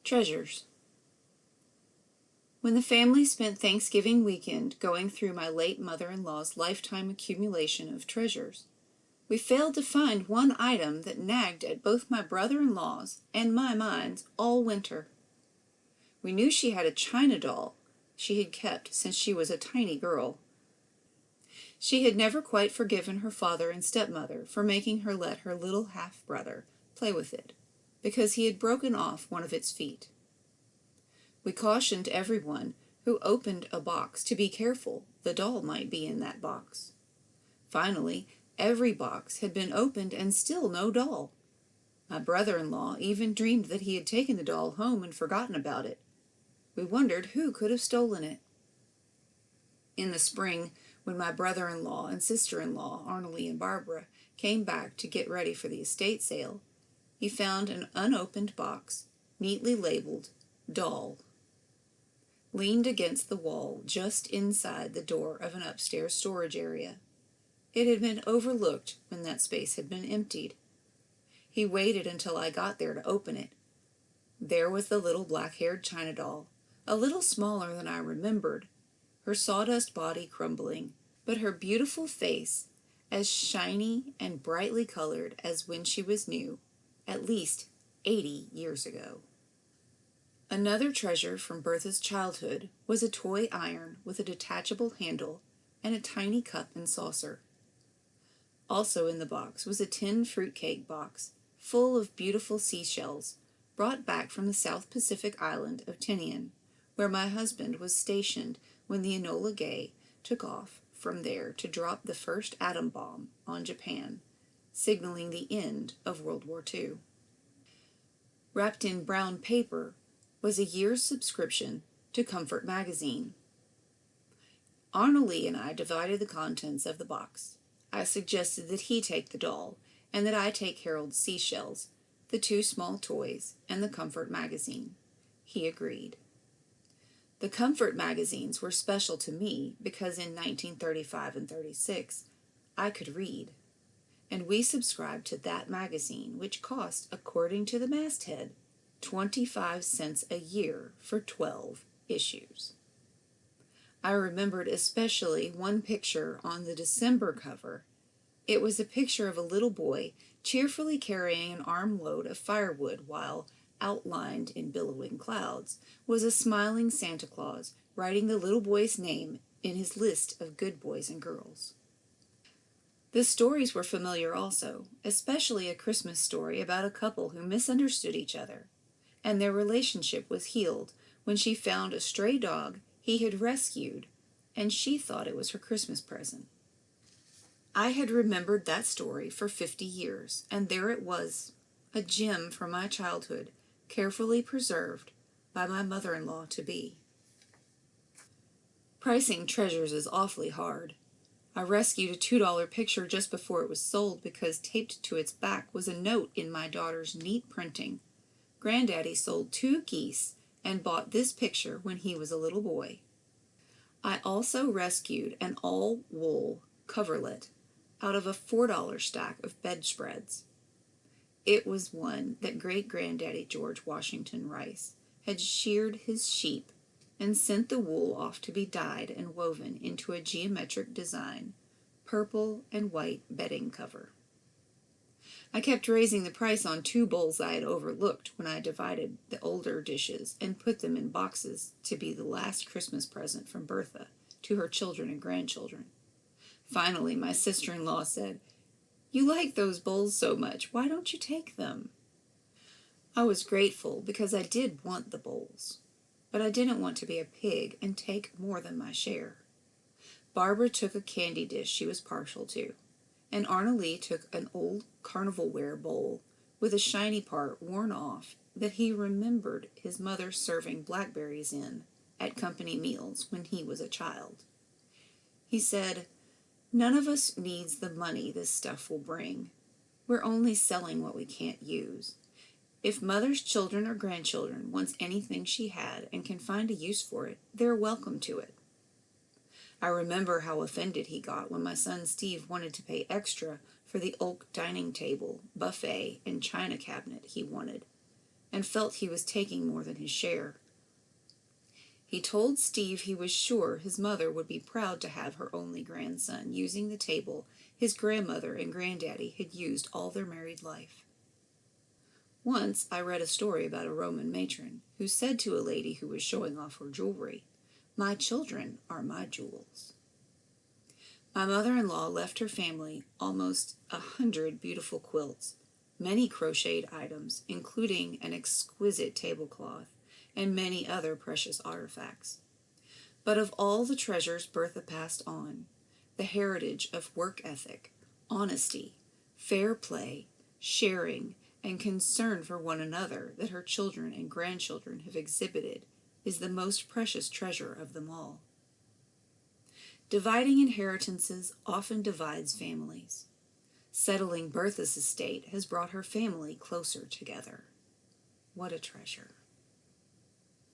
Treasures. When the family spent Thanksgiving weekend going through my late mother-in-law's lifetime accumulation of treasures, we failed to find one item that nagged at both my brother-in-law's and my minds all winter. We knew she had a china doll she had kept since she was a tiny girl. She had never quite forgiven her father and stepmother for making her let her little half-brother play with it, because he had broken off one of its feet. We cautioned everyone who opened a box to be careful, the doll might be in that box. Finally, every box had been opened and still no doll. My brother-in-law even dreamed that he had taken the doll home and forgotten about it. We wondered who could have stolen it. In the spring, when my brother-in-law and sister-in-law, Arnolie and Barbara, came back to get ready for the estate sale, he found an unopened box, neatly labeled "Doll," leaned against the wall just inside the door of an upstairs storage area. It had been overlooked when that space had been emptied. He waited until I got there to open it. There was the little black-haired china doll, a little smaller than I remembered, her sawdust body crumbling, but her beautiful face as shiny and brightly colored as when she was new, at least 80 years ago. Another treasure from Bertha's childhood was a toy iron with a detachable handle and a tiny cup and saucer. Also in the box was a tin fruitcake box full of beautiful seashells brought back from the South Pacific island of Tinian, where my husband was stationed when the Enola Gay took off from there to drop the first atom bomb on Japan, signaling the end of World War II. Wrapped in brown paper was a year's subscription to Comfort magazine. Arnolie and I divided the contents of the box. I suggested that he take the doll, and that I take Harold's seashells, the two small toys, and the Comfort magazine. He agreed. The Comfort magazines were special to me because in 1935 and 36 I could read, and we subscribed to that magazine, which cost, according to the masthead, 25 cents a year for 12 issues. I remembered especially one picture on the December cover. It was a picture of a little boy cheerfully carrying an armload of firewood while, outlined in billowing clouds, was a smiling Santa Claus writing the little boy's name in his list of good boys and girls. The stories were familiar also, especially a Christmas story about a couple who misunderstood each other, and their relationship was healed when she found a stray dog he had rescued, and she thought it was her Christmas present. I had remembered that story for 50 years, and there it was, a gem from my childhood, carefully preserved by my mother-in-law-to-be. Pricing treasures is awfully hard. I rescued a $2 picture just before it was sold because taped to its back was a note in my daughter's neat printing. Granddaddy sold 2 geese and bought this picture when he was a little boy. I also rescued an all-wool coverlet out of a $4 stack of bedspreads. It was one that great-granddaddy George Washington Rice had sheared his sheep and sent the wool off to be dyed and woven into a geometric design, purple and white bedding cover. I kept raising the price on 2 bowls I had overlooked when I divided the older dishes and put them in boxes to be the last Christmas present from Bertha to her children and grandchildren. Finally, my sister-in-law said, "You like those bowls so much, why don't you take them?" I was grateful because I did want the bowls, but I didn't want to be a pig and take more than my share. Barbara took a candy dish she was partial to, and Arnolie took an old carnival-ware bowl with a shiny part worn off that he remembered his mother serving blackberries in at company meals when he was a child. He said, "None of us needs the money this stuff will bring. We're only selling what we can't use. If Mother's children or grandchildren wants anything she had and can find a use for it, they're welcome to it." I remember how offended he got when my son Steve wanted to pay extra for the oak dining table, buffet, and china cabinet he wanted, and felt he was taking more than his share. He told Steve he was sure his mother would be proud to have her only grandson using the table his grandmother and granddaddy had used all their married life. Once I read a story about a Roman matron who said to a lady who was showing off her jewelry, "My children are my jewels." My mother-in-law left her family almost 100 beautiful quilts, many crocheted items, including an exquisite tablecloth, and many other precious artifacts. But of all the treasures Bertha passed on, the heritage of work ethic, honesty, fair play, sharing, and concern for one another that her children and grandchildren have exhibited is the most precious treasure of them all. Dividing inheritances often divides families. Settling Bertha's estate has brought her family closer together. What a treasure.